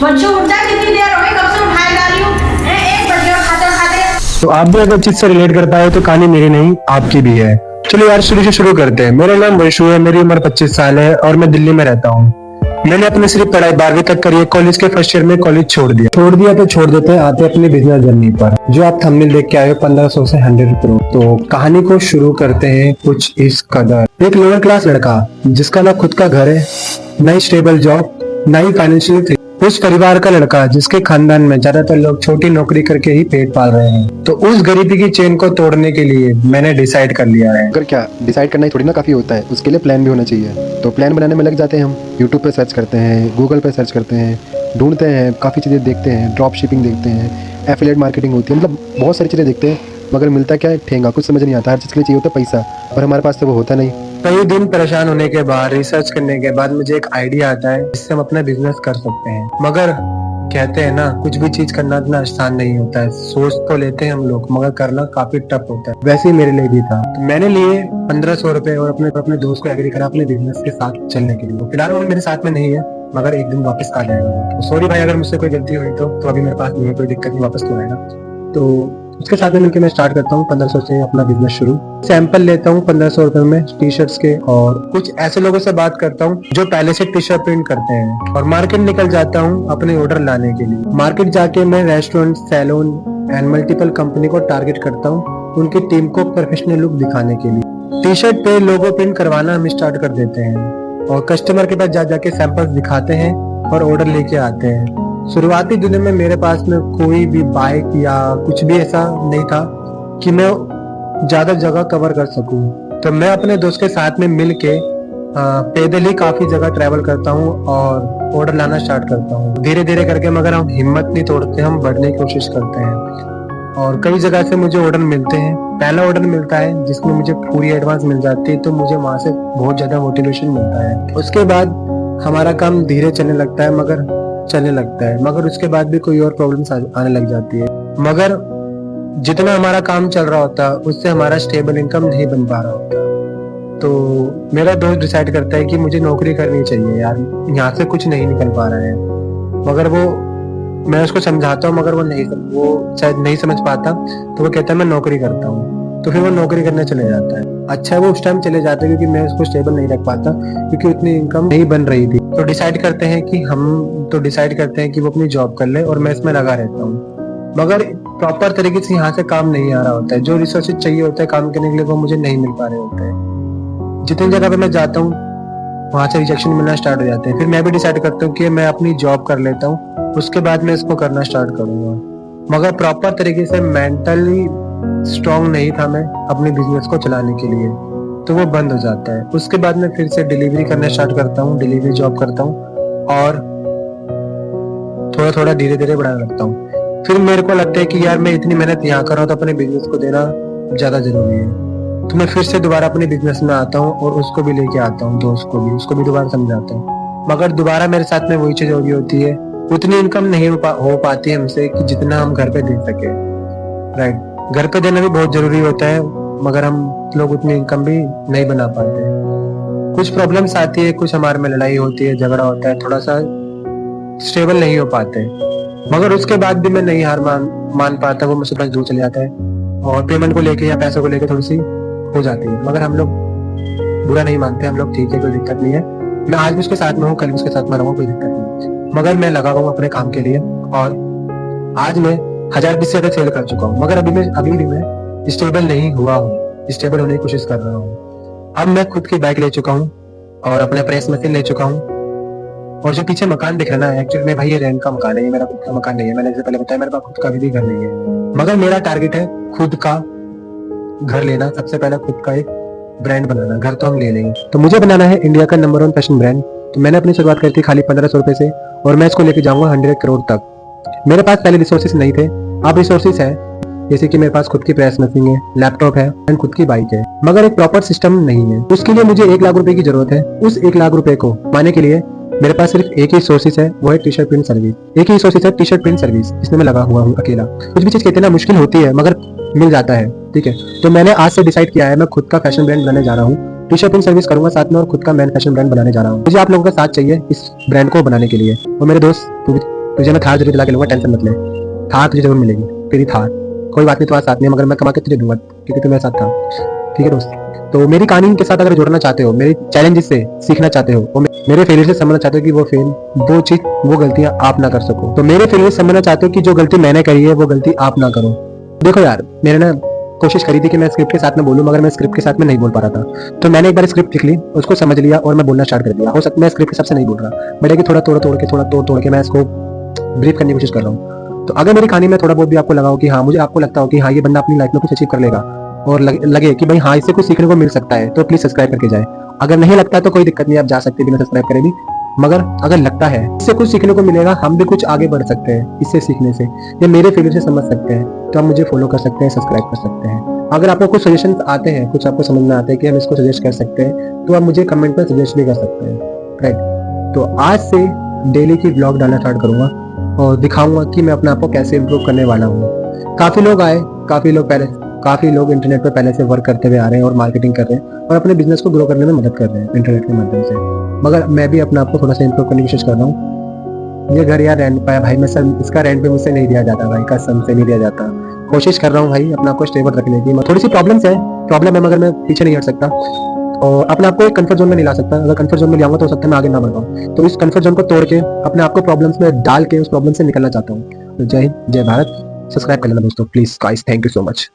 बच्चों उठ जा, कितनी देर हो गई, कब से उठाए जा रही हूँ। 1 बज गया खाते खाते। तो आप भी अगर चीज से रिलेट कर पाए तो कहानी मेरी नहीं आपकी भी है। चलो यार शुरू से शुरू करते हैं। मेरा नाम वैशु है, मेरी उम्र 25 साल है और मैं दिल्ली में रहता हूँ। मैंने अपनी सिर्फ पढ़ाई 12वीं तक करी है। कॉलेज के फर्स्ट ईयर में कॉलेज छोड़ दिया तो छोड़ देते हैं। आते अपनी बिजनेस जर्नी पर, जो आप थंबनेल देख के आए हो 1500 से 100 करोड़। तो कहानी को शुरू करते हैं कुछ इस कदर। एक लोअर क्लास लड़का जिसका ना खुद का घर है, ना ही स्टेबल जॉब, ना ही फाइनेंशियल, उस परिवार का लड़का जिसके खानदान में ज्यादातर लोग छोटी नौकरी करके ही पेट पाल रहे हैं। तो उस गरीबी की चेन को तोड़ने के लिए मैंने डिसाइड कर लिया है। अगर क्या डिसाइड करना ही थोड़ी ना काफ़ी होता है, उसके लिए प्लान भी होना चाहिए। तो प्लान बनाने में लग जाते हैं हम। यूट्यूब पे सर्च करते हैं, गूगल पे सर्च करते हैं, ढूंढते हैं, काफ़ी चीज़ें देखते हैं, ड्रॉप शिपिंग देखते हैं, एफिलिएट मार्केटिंग होती है, मतलब बहुत सारी चीज़ें देखते हैं। मगर मिलता क्या है, ठेंगा, कुछ समझ नहीं आता। हर चीज़ के लिए चाहिए होता है पैसा, और हमारे पास तो वो होता नहीं। कई दिन परेशान होने के बाद, रिसर्च करने के बाद मुझे एक आइडिया आता है जिससे हम अपना बिजनेस कर सकते हैं। मगर कहते हैं ना, कुछ भी चीज करना इतना आसान नहीं होता है। सोच तो लेते हैं हम लोग, मगर करना काफी टफ होता है। वैसे ही मेरे लिए भी था। तो मैंने लिए 1500 रुपए और अपने दोस्त को एग्री करा अपने बिजनेस के साथ चलने के लिए। तो फिलहाल वो मेरे साथ में नहीं है, मगर एक दिन वापस आ जाएगा। तो सॉरी भाई अगर मुझसे कोई गलती हुई तो अभी मेरे पास नहीं है, कोई दिक्कत नहीं, वापस तो आएगा। तो उसके साथ में मिलकर मैं स्टार्ट करता हूँ 1500 से अपना बिजनेस शुरू। सैंपल लेता हूँ 1500 रुपए में टी शर्ट्स के, और कुछ ऐसे लोगों से बात करता हूँ जो पहले से टी शर्ट प्रिंट करते हैं, और मार्केट निकल जाता हूँ अपने ऑर्डर लाने के लिए। मार्केट जाके मैं restaurant, salon and multiple company को टारगेट करता हूँ उनकी टीम को प्रोफेशनल लुक दिखाने के लिए। टी शर्ट पे लोगो प्रिंट करवाना हम स्टार्ट कर देते हैं और कस्टमर के पास जाके सैंपल्स दिखाते हैं और ऑर्डर लेके आते हैं। शुरुआती दिनों में मेरे पास में कोई भी बाइक या कुछ भी ऐसा नहीं था कि मैं ज्यादा जगह कवर कर सकूं। तो मैं अपने दोस्त के साथ में मिल के पैदल ही काफी जगह ट्रैवल करता हूं और ऑर्डर लाना स्टार्ट करता हूं। धीरे धीरे करके, मगर हम हिम्मत नहीं तोड़ते, हम बढ़ने की कोशिश करते हैं और कई जगह से मुझे ऑर्डर मिलते हैं। पहला ऑर्डर मिलता है जिसमें मुझे पूरी एडवांस मिल जाती है, तो मुझे वहां से बहुत ज्यादा मोटिवेशन मिलता है। उसके बाद हमारा काम धीरे चलने लगता है, मगर उसके बाद भी कोई और प्रॉब्लम्स आने लग जाती है। मगर जितना हमारा काम चल रहा होता है उससे हमारा स्टेबल इनकम नहीं बन पा रहा होता। तो मेरा दोस्त डिसाइड करता है कि मुझे नौकरी करनी चाहिए यार, यहाँ से कुछ नहीं निकल पा रहा है। मगर मैं उसको समझाता हूँ, मगर वो शायद नहीं समझ पाता। तो वो कहता है मैं नौकरी करता हूँ, तो फिर वो नौकरी करने चले जाता है। अच्छा वो उस टाइम चले जाते हैं क्योंकि मैं उसको स्टेबल नहीं रख पाता, क्योंकि उतनी इनकम नहीं बन रही थी। तो डिसाइड करते हैं कि वो अपनी जॉब कर ले और मैं इसमें लगा रहता हूँ। मगर प्रॉपर तरीके से यहाँ से काम नहीं आ रहा होता है। जो रिसोर्सेज चाहिए होता है काम करने के लिए वो मुझे नहीं मिल पा रहे होते हैं। जितनी जगह पे मैं जाता हूँ वहां से रिजेक्शन मिलना स्टार्ट हो जाते हैं। फिर मैं भी डिसाइड करता हूँ कि मैं अपनी जॉब कर लेता हूँ, उसके बाद मैं इसको करना स्टार्ट करूंगा। मगर प्रॉपर तरीके से मेंटली स्ट्रांग नहीं था मैं अपने बिजनेस को चलाने के लिए, तो वो बंद हो जाता है। उसके बाद मैं फिर से डिलीवरी करना स्टार्ट करता हूँ, डिलीवरी जॉब करता हूँ और थोड़ा थोड़ा धीरे धीरे बढ़ाने लगता हूँ। फिर मेरे को लगता है कि यार मैं इतनी मेहनत यहाँ कर रहा हूँ तो अपने बिजनेस को देना ज्यादा जरूरी है। तो मैं फिर से दोबारा अपने बिजनेस में आता हूँ और उसको भी लेके आता हूँ, दोस्त को भी, उसको भी दोबारा समझाता हूँ। मगर दोबारा मेरे साथ में वही चीज हो रही होती है, उतनी इनकम नहीं हो पाती है हमसे कि जितना हम घर पे दे सके। राइट, घर पे देना भी बहुत जरूरी होता है, मगर हम लोग उतनी इनकम भी नहीं बना पाते। कुछ प्रॉब्लम्स आती है, कुछ हमारे में लड़ाई होती है, झगड़ा होता है, थोड़ा सा स्टेबल नहीं हो पाते। मगर उसके बाद भी मैं नहीं हार मान पाता। वो मुझसे दूर चले जाता है और पेमेंट को लेके या पैसों को लेके थोड़ी सी हो जाती है। मगर हम लोग बुरा नहीं मानते, हम लोग ठीक है, कोई दिक्कत नहीं है। मैं आज भी उसके साथ में हूँ, कल भी उसके साथ में रहूंगा, कोई दिक्कत नहीं है। मगर मैं लगा हूँ अपने काम के लिए और आज मैं 1000 से ज्यादा सेल कर चुका हूँ। मगर अभी भी मैं स्टेबल नहीं हुआ हूँ, स्टेबल होने की कोशिश कर रहा हूँ। अब मैं खुद की बाइक ले चुका हूँ और अपने प्रेस मशीन ले चुका हूँ। और जो पीछे मकान दिख रहा है, एक्चुअली में भाई ये रेंट का मकान है, ये मेरा खुद का मकान नहीं है। मैंने जैसे पहले बताया मेरे पास खुद का भी घर नहीं है, मगर मेरा टारगेट है खुद का घर लेना। सबसे पहले खुद का एक ब्रांड बनाना। घर तो हम ले लेंगे, तो मुझे बनाना है इंडिया का नंबर 1 फैशन ब्रांड। तो मैंने अपनी शुरुआत करी थी खाली 1500 रुपए से और मैं इसको लेके जाऊंगा 100 करोड़ तक। मेरे पास पहले रिसोर्सेस नहीं थे, अब रिसोर्सेस है, जैसे कि मेरे पास खुद की प्रेस मशीन है, लैपटॉप है एंड खुद की बाइक है। मगर एक प्रॉपर सिस्टम नहीं है। उसके लिए मुझे 1 लाख रुपए की जरूरत है। उस 1 लाख रुपए को पाने के लिए मेरे पास सिर्फ एक ही सोर्सेस है, वो है टी शर्ट प्रिंट सर्विस। एक ही सोर्सेस है, टी शर्ट प्रिंट सर्विस, इसमें मैं लगा हुआ हूँ अकेला। कुछ भी चीज कहते ना मुश्किल होती है, मगर मिल जाता है। ठीक है, तो मैंने आज से डिसाइड किया है मैं खुद का फैशन ब्रांड बनाने जा रहा हूँ। टी शर्ट प्रिंट सर्विस करूंगा साथ में और खुद का मैन फैशन ब्रांड बनाने जा रहा हूँ। मुझे आप लोगों का साथ चाहिए इस ब्रांड को बनाने के लिए। और मेरे दोस्त तुझे मैं थार जरूर दिला के लूंगा, टेंशन मत ले। थार तुझे जरूर मिलेगी, तेरी थार। कोई बात नहीं, तुम्हारे साथ नहीं मगर मैं कमा के तुझे दूंगा क्योंकि तू मेरे साथ था। ठीक है दोस्त, तो मेरी कहानी के साथ अगर जुड़ना चाहते हो, मेरे चैलेंजेस से सीखना चाहते हो, और मेरे फेलियर से समझना चाहते हो कि वो चीज वो गलतियां आप ना कर सको, तो मेरे फेलियर से समझना चाहते हो कि जो गलती मैंने करी है वो गलती आप ना करो। देखो यार, मैंने ना कोशिश करी थी कि मैं स्क्रिप्ट के साथ में बोलूं, मगर मैं स्क्रिप्ट के साथ में नहीं बोल पा रहा था। तो मैंने एक बार स्क्रिप्ट लिख ली, उसको समझ लिया और मैं बोलना स्टार्ट कर दिया। हो सकता है मैं स्क्रिप्ट के हिसाब से नहीं बोल रहा, बट है कि थोड़ा तोड़ के मैं इसको ब्रीफ करने की कोशिश कर रहा हूँ। तो अगर मेरी कहानी में थोड़ा बहुत भी आपको लगा हो कि हाँ, मुझे आपको लगता हो कि हाँ ये बंदा अपनी लाइफ में कुछ अचीव कर लेगा, और लगे कि भाई हाँ इससे कुछ सीखने को मिल सकता है, तो प्लीज सब्सक्राइब करके जाए। अगर नहीं लगता है तो कोई दिक्कत नहीं, आप जा सकते हैं बिना सब्सक्राइब करे भी। मगर अगर लगता है इससे कुछ सीखने को मिलेगा, हम भी कुछ आगे बढ़ सकते हैं इससे सीखने से, या मेरे फेलियर से समझ सकते हैं, तो आप मुझे फॉलो कर सकते हैं, सब्सक्राइब कर सकते हैं। अगर आपको कुछ सजेशन आते हैं, कुछ आपको समझ में आते हैं कि हम इसको सजेस्ट कर सकते हैं, तो आप मुझे कमेंट में सजेस्ट भी कर सकते हैं, राइट। तो आज से डेली की ब्लॉग डालना स्टार्ट करूंगा और दिखाऊंगा कि मैं अपने आप को कैसे इम्प्रूव करने वाला हूँ। काफी लोग आए, काफी लोग इंटरनेट पर पहले से वर्क करते हुए आ रहे हैं और मार्केटिंग कर रहे हैं और अपने बिजनेस को ग्रो करने में मदद कर रहे हैं इंटरनेट के माध्यम से। मगर मैं भी अपने आप को थोड़ा सा इम्प्रूव करने की कोशिश कर रहा हूँ। ये घर यार रेंट पाया भाई, मैं सब इसका रेंट पे मुझसे नहीं दिया जाता भाई, कसम से नहीं दिया जाता। कोशिश कर रहा हूँ भाई अपने आप को स्टेबल रखने की। थोड़ी सी प्रॉब्लम है मगर मैं पीछे नहीं हट सकता और अपने आप को एक कंफर्ट जोन में नहीं ला सकता। अगर कंफर्ट जोन में ले आऊंगा तो हो सकता है मैं आगे ना बढ़ पाऊँ। तो इस कंफर्ट जोन को तोड़ के अपने आप को प्रॉब्लम्स में डाल के उस प्रॉब्लम से निकलना चाहता हूँ। तो जय हिंद, जय भारत। सब्सक्राइब कर लेना दोस्तों please guys, thank you so much.